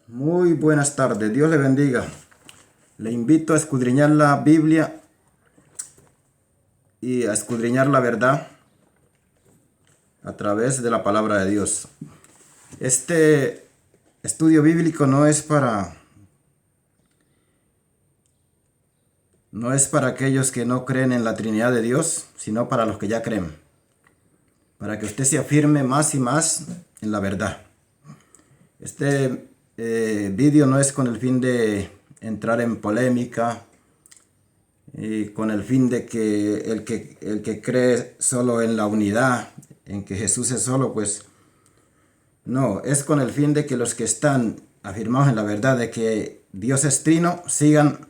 Muy buenas tardes, Dios le bendiga. Le invito a escudriñar la Biblia y a escudriñar la verdad a través de la palabra de Dios. Este estudio bíblico no es para aquellos que no creen en la Trinidad de Dios, sino para los que ya creen, para que usted se afirme más y más en la verdad. Este vídeo no es con el fin de entrar en polémica y con el fin de que el que cree solo en la unidad, en que Jesús es solo, pues no, es con el fin de que los que están afirmados en la verdad de que Dios es trino sigan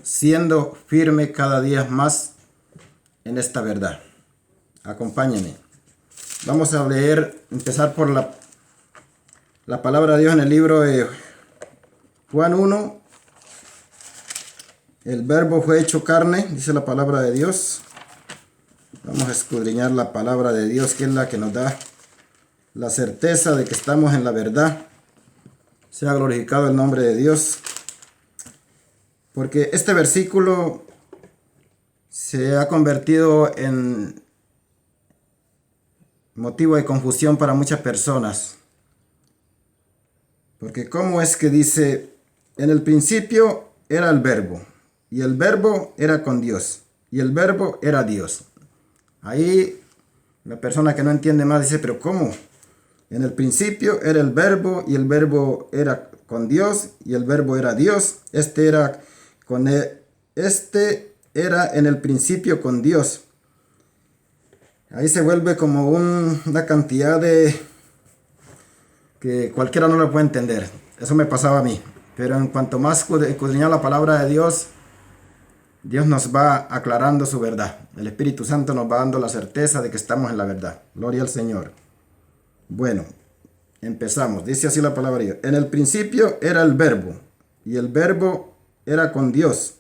siendo firmes cada día más en esta verdad. Acompáñenme. Vamos a empezar por la palabra de Dios en el libro de Juan 1. El verbo fue hecho carne, dice la palabra de Dios. Vamos a escudriñar la palabra de Dios, que es la que nos da la certeza de que estamos en la verdad. Sea glorificado el nombre de Dios. Porque este versículo se ha convertido en motivo de confusión para muchas personas. Porque ¿cómo es que dice, en el principio era el verbo, y el verbo era con Dios, y el verbo era Dios? Ahí la persona que no entiende más dice, pero ¿cómo? En el principio era el verbo, y el verbo era con Dios, y el verbo era Dios. Este era en el principio con Dios. Ahí se vuelve como una cantidad de que cualquiera no lo puede entender. Eso me pasaba a mí. Pero en cuanto más escudriñar la palabra de Dios, Dios nos va aclarando su verdad. El Espíritu Santo nos va dando la certeza de que estamos en la verdad. Gloria al Señor. Bueno, empezamos. Dice así la palabra de Dios. En el principio era el verbo, y el verbo era con Dios,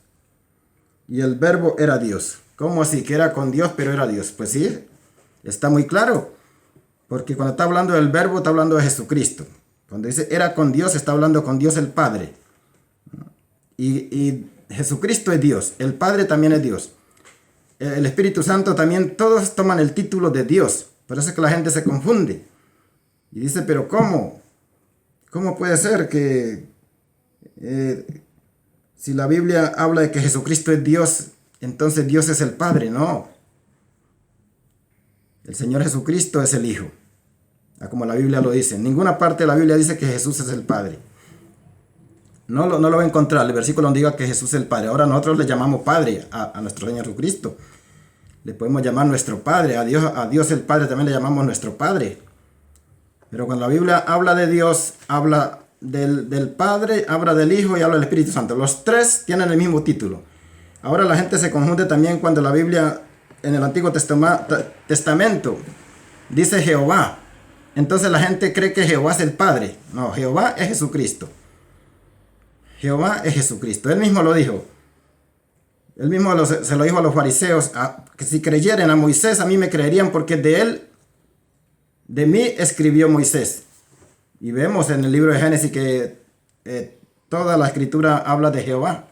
y el verbo era Dios. ¿Cómo así? Que era con Dios, pero era Dios. Pues sí, está muy claro. Porque cuando está hablando del verbo, está hablando de Jesucristo. Cuando dice era con Dios, está hablando con Dios el Padre. Y Jesucristo es Dios. El Padre también es Dios. El Espíritu Santo también, todos toman el título de Dios. Por eso es que la gente se confunde. Y dice, pero ¿cómo? ¿Cómo puede ser que si la Biblia habla de que Jesucristo es Dios, entonces Dios es el Padre? No. El Señor Jesucristo es el Hijo, como la Biblia lo dice. En ninguna parte de la Biblia dice que Jesús es el Padre. No lo va a encontrar el versículo donde diga que Jesús es el Padre. Ahora nosotros le llamamos Padre a nuestro Señor Jesucristo. Le podemos llamar nuestro Padre. A Dios el Padre también le llamamos nuestro Padre. Pero cuando la Biblia habla de Dios, habla del Padre, habla del Hijo y habla del Espíritu Santo. Los tres tienen el mismo título. Ahora la gente se confunde también cuando la Biblia en el Antiguo Testamento dice Jehová. Entonces la gente cree que Jehová es el Padre. No, Jehová es Jesucristo. Jehová es Jesucristo. Él mismo lo dijo. Él mismo se lo dijo a los fariseos, que si creyeran a Moisés, a mí me creerían porque de mí escribió Moisés. Y vemos en el libro de Génesis que toda la escritura habla de Jehová.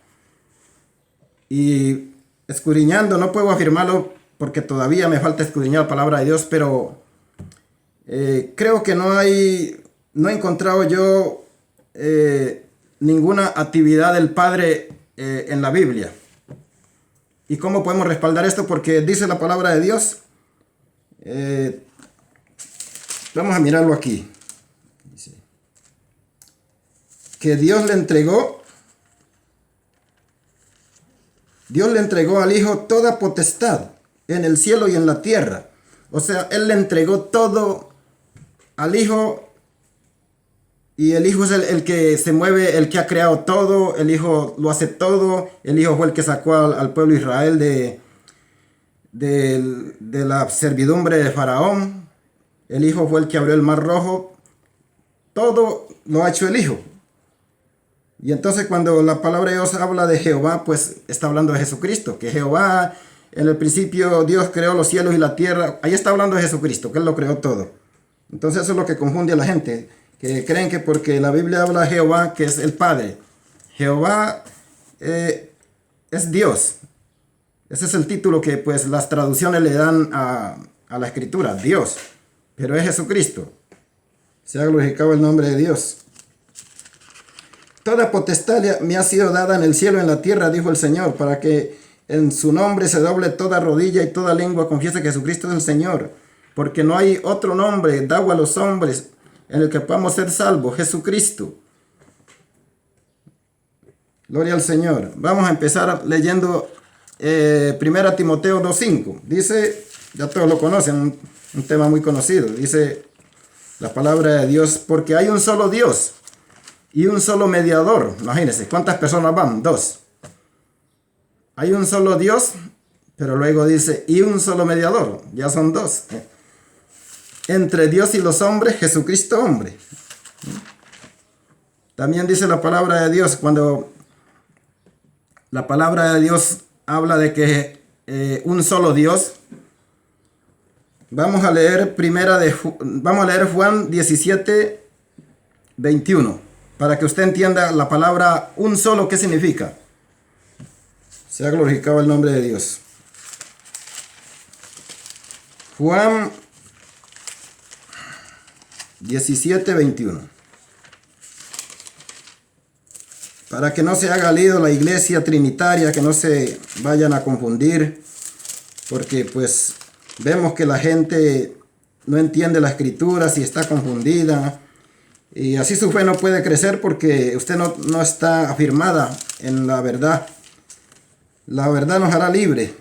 Y escudriñando, no puedo afirmarlo porque todavía me falta escudriñar la palabra de Dios, pero creo que no he encontrado yo ninguna actividad del Padre en la Biblia. ¿Y cómo podemos respaldar esto? Porque dice la palabra de Dios. Vamos a mirarlo aquí. Dice que Dios le entregó al Hijo toda potestad en el cielo y en la tierra. O sea, Él le entregó todo al Hijo. Y el Hijo es el que se mueve, el que ha creado todo. El Hijo lo hace todo. El Hijo fue el que sacó al pueblo de Israel de la servidumbre de Faraón. El Hijo fue el que abrió el mar rojo. Todo lo ha hecho el Hijo. Y entonces cuando la palabra de Dios habla de Jehová, pues está hablando de Jesucristo. Que Jehová, en el principio Dios creó los cielos y la tierra. Ahí está hablando de Jesucristo, que Él lo creó todo. Entonces eso es lo que confunde a la gente. que creen que porque la Biblia habla de Jehová, que es el Padre. Jehová es Dios. Ese es el título que pues las traducciones le dan a la escritura, Dios. Pero es Jesucristo. Se ha glorificado el nombre de Dios. Toda potestad me ha sido dada en el cielo y en la tierra, dijo el Señor, para que en su nombre se doble toda rodilla y toda lengua confiese que Jesucristo es el Señor. Porque no hay otro nombre dado a los hombres en el que podamos ser salvos, Jesucristo. Gloria al Señor. Vamos a empezar leyendo 1 Timoteo 2:5. Dice, ya todos lo conocen, un tema muy conocido. Dice la palabra de Dios, porque hay un solo Dios y un solo mediador. Imagínense, ¿cuántas personas van? Dos. Hay un solo Dios, pero luego dice, y un solo mediador. Ya son dos. Entre Dios y los hombres, Jesucristo hombre. También dice la palabra de Dios, cuando la palabra de Dios habla de que un solo Dios. Vamos a leer Juan 17:21, para que usted entienda la palabra un solo, ¿qué significa? Sea glorificado el nombre de Dios. Juan 17:21. Para que no se haga lío la iglesia trinitaria, que no se vayan a confundir, porque pues vemos que la gente no entiende la escritura, si está confundida, y así su fe no puede crecer porque usted no está afirmada en la verdad. La verdad nos hará libre.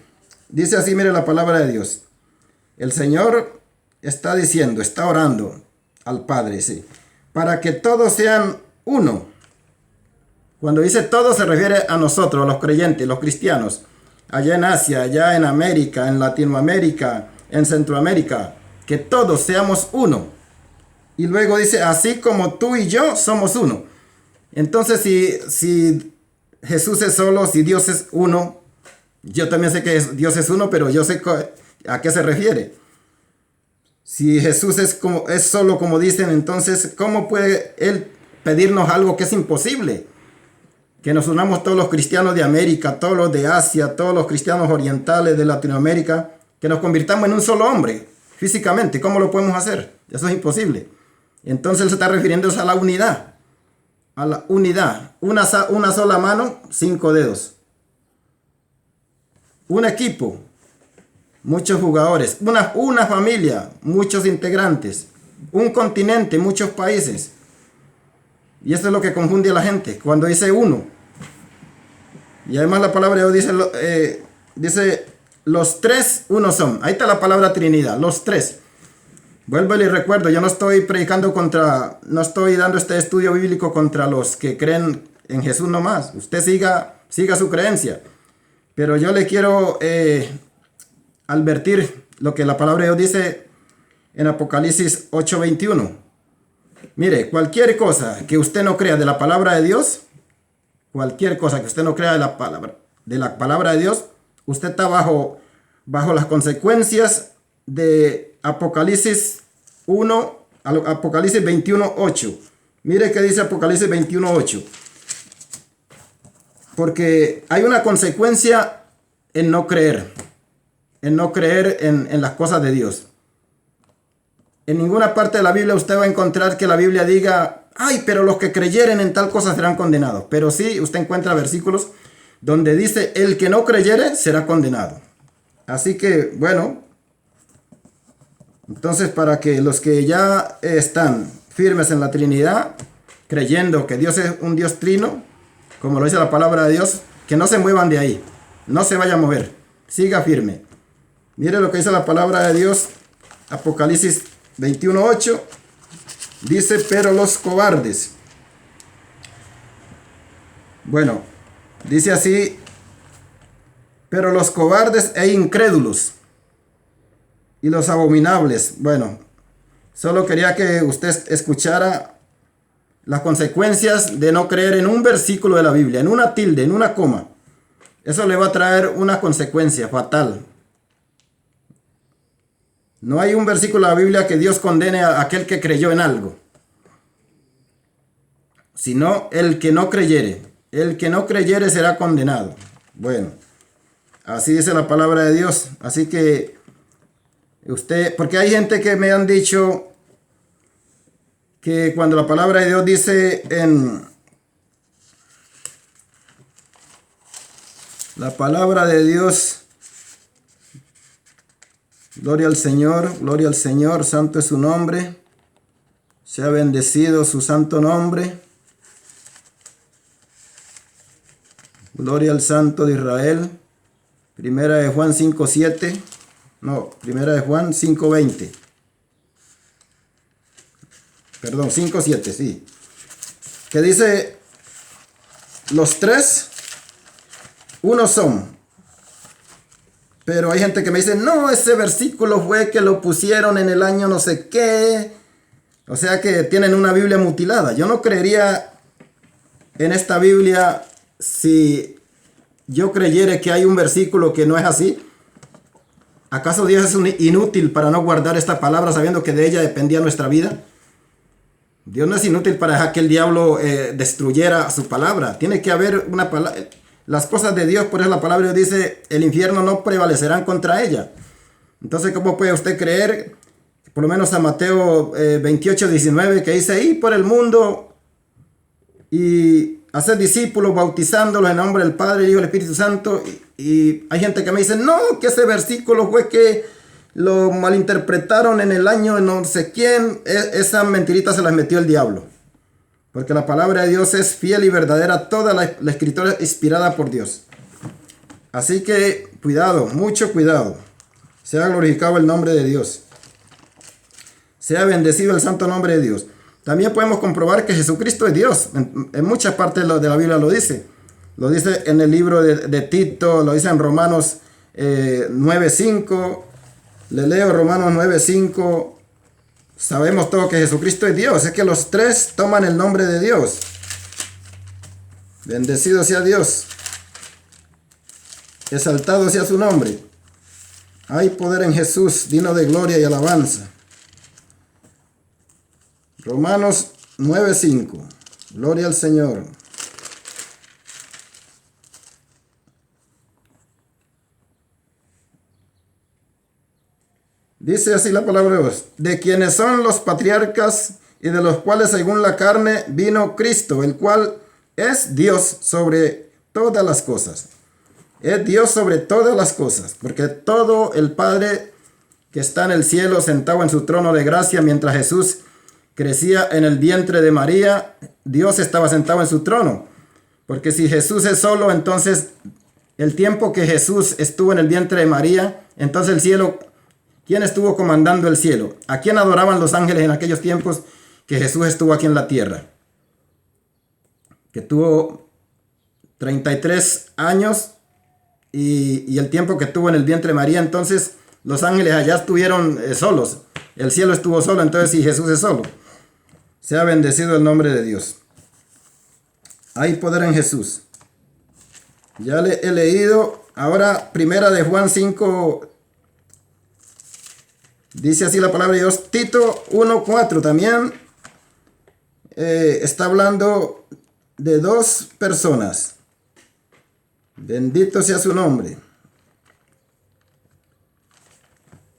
Dice así, mire la palabra de Dios. El Señor está diciendo, está orando al Padre, sí, para que todos sean uno. Cuando dice todos se refiere a nosotros, los creyentes, los cristianos. Allá en Asia, allá en América, en Latinoamérica, en Centroamérica, que todos seamos uno. Y luego dice, así como tú y yo somos uno. Entonces, si Jesús es solo, si Dios es uno, yo también sé que Dios es uno, pero yo sé a qué se refiere. Si Jesús es solo como dicen, entonces, ¿cómo puede Él pedirnos algo que es imposible? Que nos unamos todos los cristianos de América, todos los de Asia, todos los cristianos orientales de Latinoamérica, que nos convirtamos en un solo hombre, físicamente. ¿Cómo lo podemos hacer? Eso es imposible. Entonces él se está refiriendo a la unidad. A la unidad. Una sola mano, 5 dedos. Un equipo, muchos jugadores. Una familia, muchos integrantes. Un continente, muchos países. Y eso es lo que confunde a la gente cuando dice uno. Y además la palabra de Dios dice los tres uno son. Ahí está la palabra Trinidad, los tres. Vuelvo y recuerdo, yo no estoy predicando no estoy dando este estudio bíblico contra los que creen en Jesús nomás. Usted siga su creencia. Pero yo le quiero advertir lo que la palabra de Dios dice en Apocalipsis 8:21. Mire, cualquier cosa que usted no crea de la palabra de Dios, cualquier cosa que usted no crea de la palabra de Dios, usted está bajo las consecuencias de Apocalipsis 21:8. Mire qué dice Apocalipsis 21:8. Porque hay una consecuencia en no creer en las cosas de Dios. En ninguna parte de la Biblia usted va a encontrar que la Biblia diga, ay, pero los que creyeren en tal cosa serán condenados. Pero sí, usted encuentra versículos donde dice, el que no creyere será condenado. Así que, bueno, entonces para que los que ya están firmes en la Trinidad, creyendo que Dios es un Dios trino, como lo dice la palabra de Dios, que no se muevan de ahí, no se vaya a mover, siga firme. Mire lo que dice la palabra de Dios, Apocalipsis 21:8, dice, pero los cobardes. Bueno, dice así, pero los cobardes e incrédulos y los abominables. Bueno, solo quería que usted escuchara las consecuencias de no creer en un versículo de la Biblia, en una tilde, en una coma. Eso le va a traer una consecuencia fatal. No hay un versículo de la Biblia que Dios condene a aquel que creyó en algo. sino el que no creyere. El que no creyere será condenado. Bueno, así dice la palabra de Dios. Así que porque hay gente que me han dicho que cuando la palabra de Dios dice en la palabra de Dios, gloria al Señor, santo es su nombre, sea bendecido su santo nombre, gloria al Santo de Israel. Primera de Juan 5:7, no, Primera de Juan 5:20. Perdón, 5:7, sí. Que dice, los tres, uno son. Pero hay gente que me dice, no, ese versículo fue que lo pusieron en el año no sé qué. O sea que tienen una Biblia mutilada. Yo no creería en esta Biblia si yo creyera que hay un versículo que no es así. ¿Acaso Dios es un inútil para no guardar esta palabra sabiendo que de ella dependía nuestra vida? Dios no es inútil para dejar que el diablo destruyera su palabra. Tiene que haber una palabra. Las cosas de Dios, por eso la palabra de Dios dice, el infierno no prevalecerán contra ella. Entonces, ¿cómo puede usted creer? Por lo menos a Mateo 28:19, que dice, ir por el mundo y hacer discípulos, bautizándolos en nombre del Padre, el Hijo y el Espíritu Santo. Y hay gente que me dice, no, que ese versículo fue que lo malinterpretaron en el año no sé quién. Esa mentirita se las metió el diablo. Porque la palabra de Dios es fiel y verdadera, toda la escritura inspirada por Dios. Así que cuidado, mucho cuidado. Sea glorificado el nombre de Dios. Sea bendecido el santo nombre de Dios. También podemos comprobar que Jesucristo es Dios. En muchas partes de la Biblia lo dice. Lo dice en el libro de Tito, lo dice en Romanos 9:5. Le leo Romanos 9:5. Sabemos todos que Jesucristo es Dios. Es que los tres toman el nombre de Dios. Bendecido sea Dios. Exaltado sea su nombre. Hay poder en Jesús, digno de gloria y alabanza. Romanos 9:5. Gloria al Señor. Dice así la palabra de Dios, de quienes son los patriarcas y de los cuales según la carne vino Cristo, el cual es Dios sobre todas las cosas. Es Dios sobre todas las cosas, porque todo el Padre que está en el cielo sentado en su trono de gracia, mientras Jesús crecía en el vientre de María, Dios estaba sentado en su trono. Porque si Jesús es solo, entonces el tiempo que Jesús estuvo en el vientre de María, entonces el cielo... ¿Quién estuvo comandando el cielo? ¿A quién adoraban los ángeles en aquellos tiempos que Jesús estuvo aquí en la tierra? Que tuvo 33 años y el tiempo que tuvo en el vientre de María, entonces los ángeles allá estuvieron solos. El cielo estuvo solo, entonces si Jesús es solo. Sea bendecido el nombre de Dios. Hay poder en Jesús. Ya le he leído. Ahora, primera de Juan 5. Dice así la palabra de Dios. Tito 1:4 también está hablando de dos personas. Bendito sea su nombre.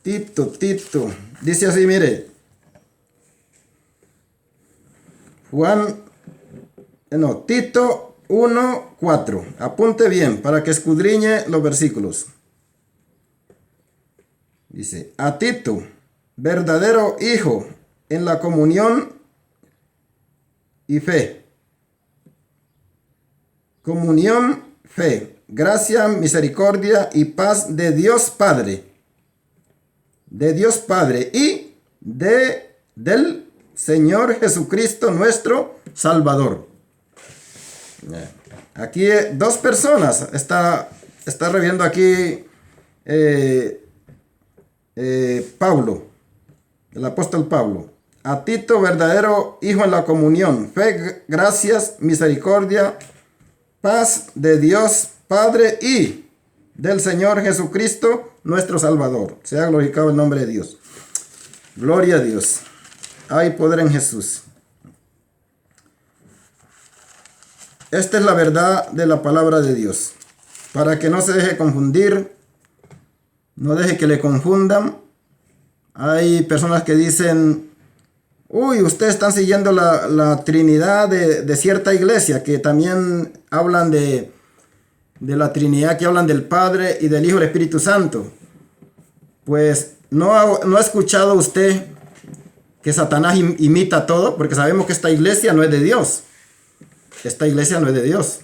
Tito. Dice así, mire. Tito 1:4. Apunte bien para que escudriñe los versículos. Dice, a Tito, verdadero hijo en la comunión y fe. Comunión, fe, gracia, misericordia y paz de Dios Padre. De Dios Padre y del Señor Jesucristo nuestro Salvador. Aquí dos personas. Está reviendo aquí Pablo, el apóstol Pablo. A Tito, verdadero hijo en la comunión, fe, gracias, misericordia, paz de Dios Padre y del Señor Jesucristo, nuestro Salvador. Sea glorificado el nombre de Dios. Gloria a Dios. Hay poder en Jesús. esta es la verdad de la palabra de Dios. Para que no se deje confundir, no deje que le confundan. Hay personas que dicen, uy, ustedes están siguiendo la Trinidad de cierta iglesia, que también hablan de la Trinidad, que hablan del Padre y del Hijo y del Espíritu Santo. Pues no ha escuchado usted que Satanás imita todo, porque sabemos que esta iglesia no es de Dios. Esta iglesia no es de Dios.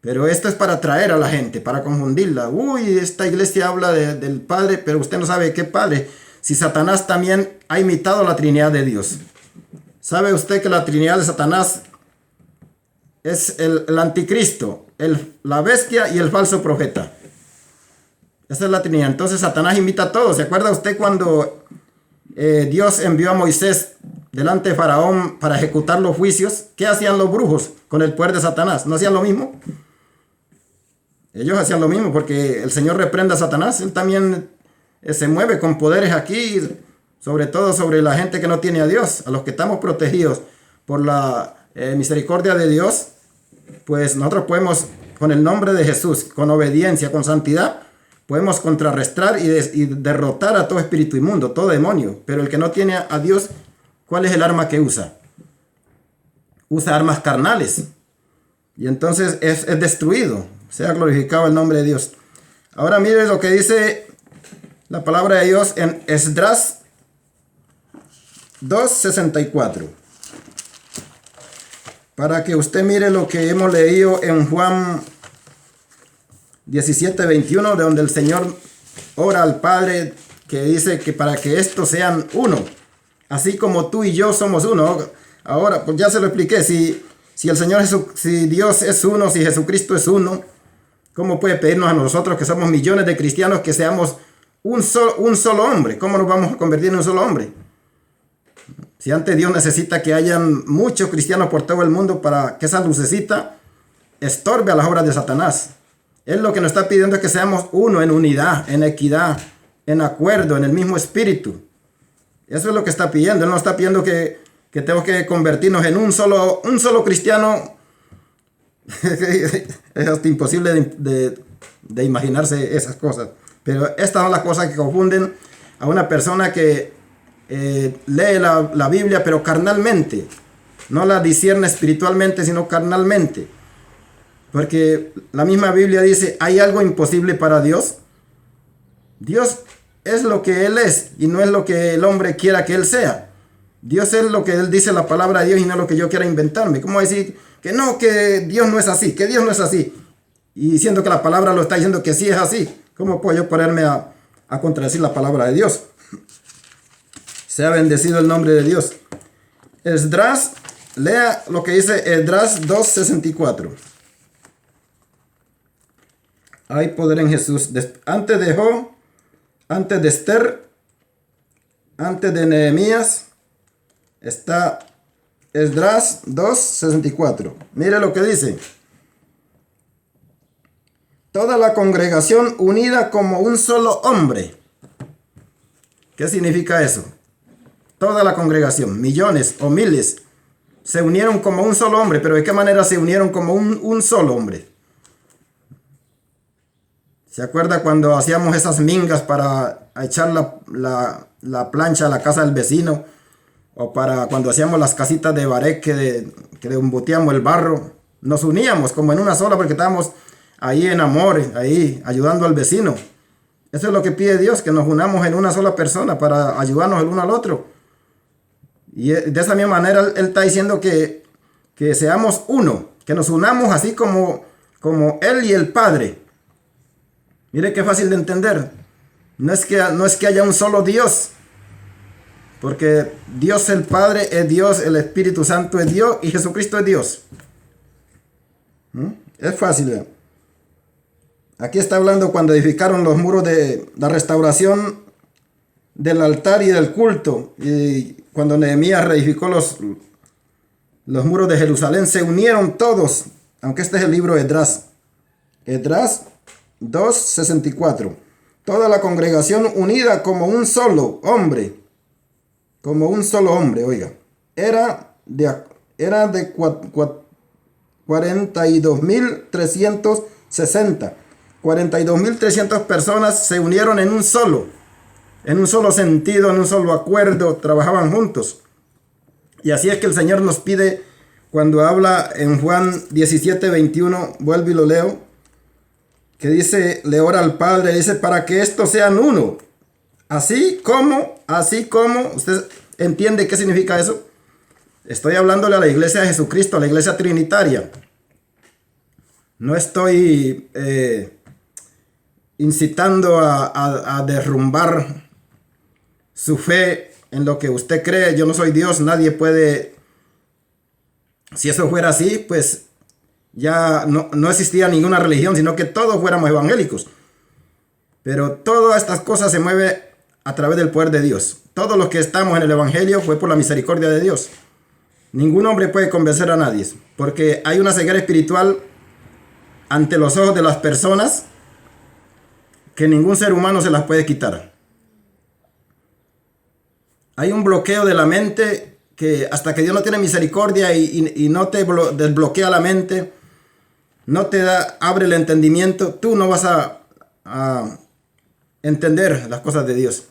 Pero esto es para atraer a la gente, para confundirla. Uy, esta iglesia habla del Padre, pero usted no sabe qué Padre. Si Satanás también ha imitado la Trinidad de Dios. ¿Sabe usted que la Trinidad de Satanás es el anticristo, la bestia y el falso profeta? Esa es la Trinidad. Entonces Satanás imita todo. ¿Se acuerda usted cuando Dios envió a Moisés delante de Faraón para ejecutar los juicios? ¿Qué hacían los brujos con el poder de Satanás? ¿No hacían lo mismo? Ellos hacían lo mismo, porque el Señor reprenda a Satanás. Él también se mueve con poderes aquí, sobre todo sobre la gente que no tiene a Dios. A los que estamos protegidos por la misericordia de Dios, pues nosotros podemos, con el nombre de Jesús, con obediencia, con santidad, podemos contrarrestar y derrotar a todo espíritu inmundo, todo demonio. Pero el que no tiene a Dios, ¿cuál es el arma que usa? Usa armas carnales. Y entonces es destruido. Sea glorificado el nombre de Dios. Ahora mire lo que dice la palabra de Dios en Esdras 2:64. Para que usted mire lo que hemos leído en Juan 17:21, de donde el Señor ora al Padre, que dice que para que estos sean uno, así como tú y yo somos uno. Ahora, pues ya se lo expliqué, si el Señor si Dios es uno, si Jesucristo es uno, ¿cómo puede pedirnos a nosotros, que somos millones de cristianos, que seamos un solo hombre? ¿Cómo nos vamos a convertir en un solo hombre? Si antes Dios necesita que hayan muchos cristianos por todo el mundo para que esa lucecita estorbe a las obras de Satanás. Él lo que nos está pidiendo es que seamos uno, en unidad, en equidad, en acuerdo, en el mismo espíritu. Eso es lo que está pidiendo. Él no está pidiendo que tenemos que convertirnos en un solo cristiano. Es hasta imposible de imaginarse esas cosas. Pero estas son las cosas que confunden a una persona que lee la Biblia, pero carnalmente. No la discierne espiritualmente, sino carnalmente. Porque la misma Biblia dice, ¿hay algo imposible para Dios? Dios es lo que Él es y no es lo que el hombre quiera que Él sea. Dios es lo que Él dice, la palabra de Dios, y no lo que yo quiera inventarme. ¿Cómo decir que no, que Dios no es así, que Dios no es así? Y diciendo que la palabra lo está diciendo que sí es así. ¿Cómo puedo yo ponerme a contradecir la palabra de Dios? Sea bendecido el nombre de Dios. Esdras, lea lo que dice Esdras 2:64. Hay poder en Jesús. Antes de Job, antes de Esther, antes de Nehemías, está Esdras 2:64. Mire lo que dice. Toda la congregación unida como un solo hombre. ¿Qué significa eso? Toda la congregación, millones o miles, se unieron como un solo hombre. ¿Pero de qué manera se unieron como un solo hombre? ¿Se acuerda cuando hacíamos esas mingas para echar la plancha a la casa del vecino? O para cuando hacíamos las casitas de baré que emboteamos el barro. Nos uníamos como en una sola, porque estábamos ahí en amor, ahí ayudando al vecino. Eso es lo que pide Dios, que nos unamos en una sola persona para ayudarnos el uno al otro. Y de esa misma manera Él está diciendo que seamos uno, que nos unamos así como Él y el Padre. Mire qué fácil de entender. No es que haya un solo Dios, porque Dios el Padre es Dios, el Espíritu Santo es Dios y Jesucristo es Dios. Es fácil. Aquí está hablando cuando edificaron los muros de la restauración del altar y del culto. Y cuando Nehemías reedificó los muros de Jerusalén, se unieron todos. Aunque este es el libro de Esdras. Esdras 2:64. Toda la congregación unida como un solo hombre. Como un solo hombre, oiga. Era de 42.360. 42.300 personas se unieron en un solo sentido, en un solo acuerdo, trabajaban juntos. Y así es que el Señor nos pide cuando habla en Juan 17:21, vuelvo y lo leo, que dice, le ora al Padre, dice, para que estos sean uno. Así como, ¿usted entiende qué significa eso? Estoy hablándole a la iglesia de Jesucristo, a la iglesia trinitaria. No estoy incitando a derrumbar su fe en lo que usted cree. Yo no soy Dios, nadie puede. Si eso fuera así, pues ya no existía ninguna religión, sino que todos fuéramos evangélicos. Pero todas estas cosas se mueven a través del poder de Dios. Todos los que estamos en el evangelio fue por la misericordia de Dios. Ningún hombre puede convencer a nadie, porque hay una ceguera espiritual ante los ojos de las personas que ningún ser humano se las puede quitar. Hay un bloqueo de la mente que hasta que Dios no tiene misericordia y no te desbloquea la mente, no te abre el entendimiento, tú no vas a entender las cosas de Dios.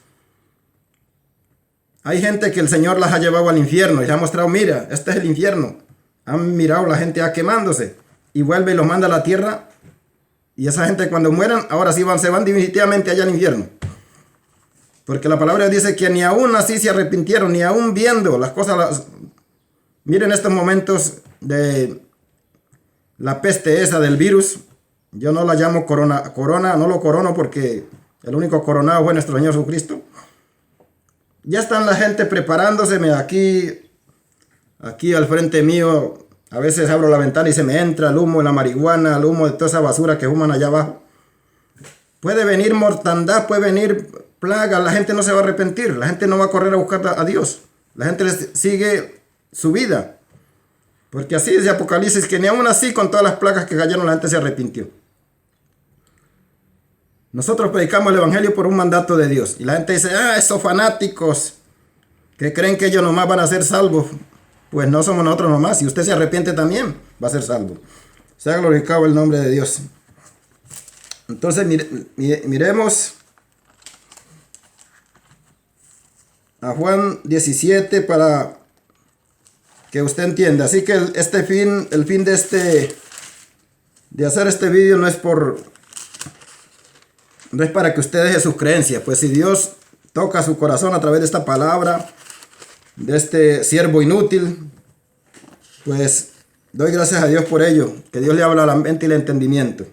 Hay gente que el Señor las ha llevado al infierno y les ha mostrado, mira, este es el infierno. Han mirado la gente quemándose y vuelve y los manda a la tierra. Y esa gente cuando mueran, ahora sí se van definitivamente allá al infierno. Porque la palabra dice que ni aún así se arrepintieron, ni aún viendo las cosas. Miren estos momentos de la peste esa del virus. Yo no la llamo corona, no lo corono porque el único coronado fue nuestro Señor Jesucristo. Ya están la gente preparándose. Aquí al frente mío, a veces abro la ventana y se me entra el humo de la marihuana, el humo de toda esa basura que fuman allá abajo. Puede venir mortandad, puede venir plaga, la gente no se va a arrepentir, la gente no va a correr a buscar a Dios, la gente sigue su vida. Porque así dice Apocalipsis, que ni aún así con todas las plagas que cayeron la gente se arrepintió. Nosotros predicamos el evangelio por un mandato de Dios. Y la gente dice, esos fanáticos que creen que ellos nomás van a ser salvos. Pues no somos nosotros nomás. Si usted se arrepiente también, va a ser salvo. Sea glorificado el nombre de Dios. Entonces miremos a Juan 17 para que usted entienda. Así que el fin de hacer este vídeo no es para que usted deje sus creencias. Pues si Dios toca su corazón a través de esta palabra, de este siervo inútil, pues doy gracias a Dios por ello. Que Dios le habla a la mente y el entendimiento.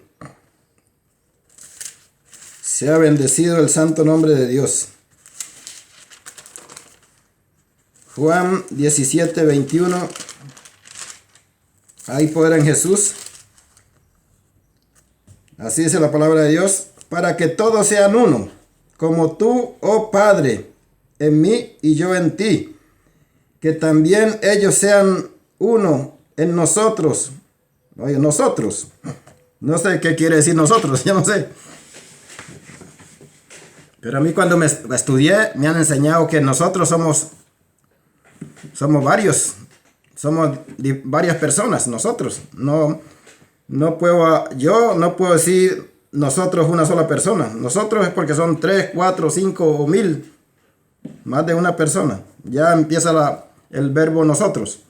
Sea bendecido el santo nombre de Dios. Juan 17:21. Hay poder en Jesús. Así dice la palabra de Dios. Para que todos sean uno, como tú, oh Padre, en mí y yo en ti. Que también ellos sean uno en nosotros. Oye, nosotros. No sé qué quiere decir nosotros, yo no sé. Pero a mí cuando me estudié me han enseñado que nosotros somos varios. Somos varias personas, nosotros. Yo no puedo decir nosotros una sola persona. Nosotros es porque son 3, 4, 5 o 1000. Más de una persona. Ya empieza el verbo nosotros.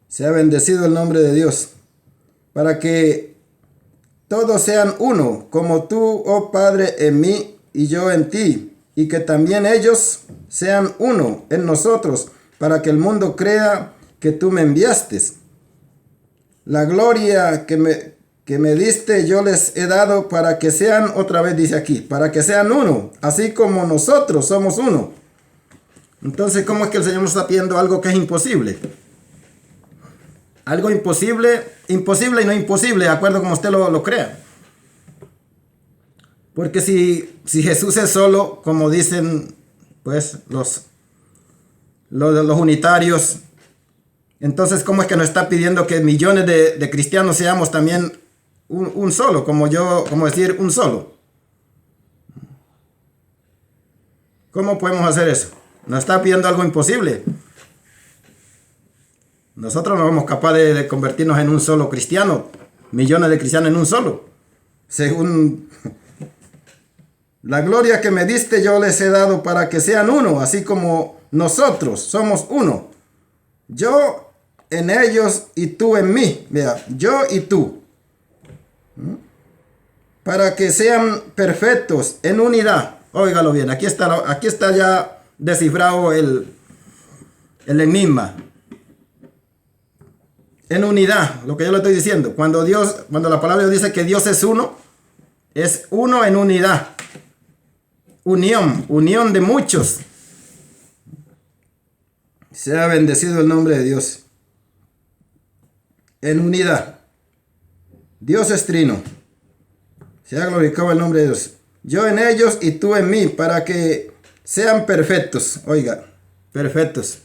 Sea bendecido el nombre de Dios. Para que todos sean uno, como tú, oh Padre, en mí y yo en ti. Y que también ellos sean uno en nosotros, para que el mundo crea que tú me enviaste. La gloria que me diste yo les he dado para que sean, otra vez dice aquí, para que sean uno, así como nosotros somos uno. Entonces, ¿cómo es que el Señor nos está pidiendo algo que es imposible? Algo imposible y no imposible, de acuerdo como usted lo crea. Porque si Jesús es solo, como dicen pues los unitarios, entonces ¿cómo es que nos está pidiendo que millones de cristianos seamos también un solo, como decir un solo? ¿Cómo podemos hacer eso? Nos está pidiendo algo imposible. Nosotros no somos capaces de convertirnos en un solo cristiano, millones de cristianos en un solo. Según la gloria que me diste, yo les he dado para que sean uno, así como nosotros somos uno. Yo en ellos y tú en mí. Vea, yo y tú. Para que sean perfectos en unidad. Óigalo bien, aquí está ya descifrado el enigma. En unidad, lo que yo le estoy diciendo. Cuando la palabra de Dios dice que Dios es uno en unidad. Unión de muchos. Sea bendecido el nombre de Dios. En unidad. Dios es trino. Sea glorificado el nombre de Dios. Yo en ellos y tú en mí, para que sean perfectos. Oiga, perfectos.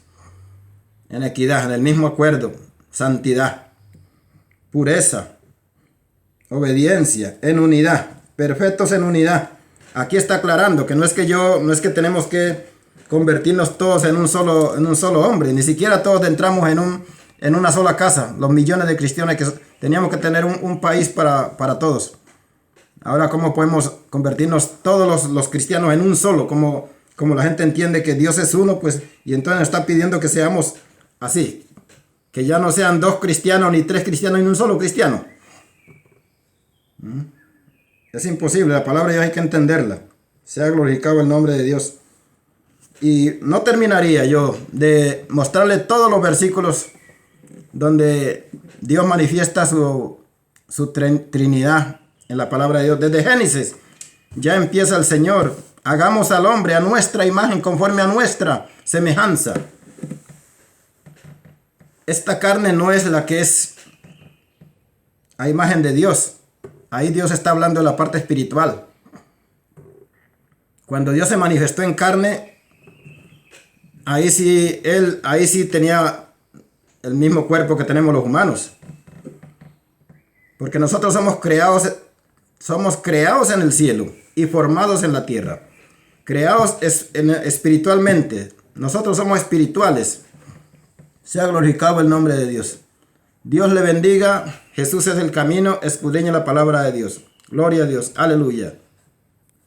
En equidad, en el mismo acuerdo. Santidad. Pureza. Obediencia. En unidad. Perfectos en unidad. Aquí está aclarando que no es que tenemos que convertirnos todos en un solo hombre. Ni siquiera todos entramos en una sola casa. Los millones de cristianos que teníamos que tener un país para todos. Ahora, ¿cómo podemos convertirnos todos los cristianos en un solo? Como la gente entiende que Dios es uno, pues, y entonces está pidiendo que seamos así. Que ya no sean 2 cristianos ni 3 cristianos ni un solo cristiano. Es imposible, la palabra ya hay que entenderla. Sea glorificado el nombre de Dios. Y no terminaría yo de mostrarle todos los versículos donde Dios manifiesta su Trinidad en la palabra de Dios. Desde Génesis ya empieza el Señor. Hagamos al hombre a nuestra imagen, conforme a nuestra semejanza. Esta carne no es la que es a imagen de Dios. Ahí Dios está hablando de la parte espiritual. Cuando Dios se manifestó en carne, ahí sí tenía el mismo cuerpo que tenemos los humanos. Porque nosotros somos creados en el cielo y formados en la tierra. Creados espiritualmente. Nosotros somos espirituales. Sea glorificado el nombre de Dios. Dios le bendiga. Jesús es el camino. Escudriña la palabra de Dios. Gloria a Dios. Aleluya.